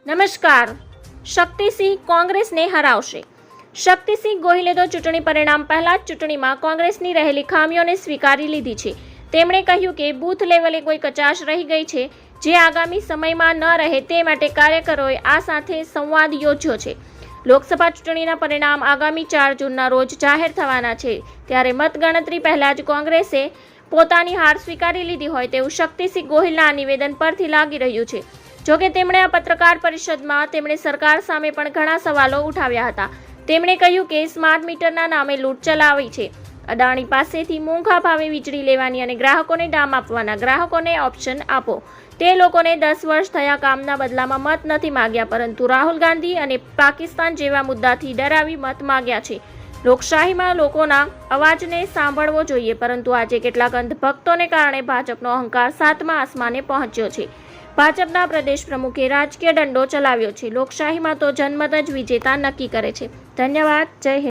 નમસ્કાર. શક્તિસિંહ કોંગ્રેસને હરાવશે. શક્તિસિંહ ગોહિલે તો ચૂંટણી પરિણામ પહેલા જ ચૂંટણીમાં કોંગ્રેસની રહેલી ખામીઓને સ્વીકારી લીધી છે. તેમણે કહ્યું કે બૂથ લેવલે કોઈ કચાશ રહી ગઈ છે, જે આગામી સમયમાં ન રહે તે માટે કાર્યકરોએ આ સાથે સંવાદ યોજ્યો છે. લોકસભા ચૂંટણીના પરિણામ આગામી 4 જૂનના રોજ જાહેર થવાના છે, ત્યારે મતગણતરી પહેલા જ કોંગ્રેસે પોતાની હાર સ્વીકારી લીધી હોય તેવું શક્તિસિંહ ગોહિલના આ નિવેદન પરથી લાગી રહ્યું છે. જોકે તેમણે આ પત્રકાર પરિષદમાં તેમણે સરકાર સામે પણ ઘણા સવાલો ઉઠાવ્યા હતા. તેમણે કહ્યું કે સ્માર્ટ મીટરના નામે લૂંટ ચલાવી છે. અદાણી પાસેથી મોંઘા ભાવે વીજળી લેવાની અને ગ્રાહકોને ડામ આપવાના. ગ્રાહકોને ઓપ્શન આપો. તે લોકોને 10 વર્ષ થયા કામના બદલામાં મત નથી માગ્યા, પરંતુ રાહુલ ગાંધી અને પાકિસ્તાન જેવા મુદ્દાથી ડરાવી મત માગ્યા છે. લોકશાહીમાં લોકોના અવાજને સાંભળવો જોઈએ, પરંતુ આજે કેટલાક અંધભક્તોને કારણે ભાજપનો અહંકાર 7મા આસમાને પહોંચ્યો છે. ભાજપના પ્રદેશ પ્રમુખે રાજકીય દંડો ચલાવ્યો છે. લોકશાહીમાં તો જનમત જ વિજેતા નક્કી કરે છે. ધન્યવાદ. જય હિન્દ.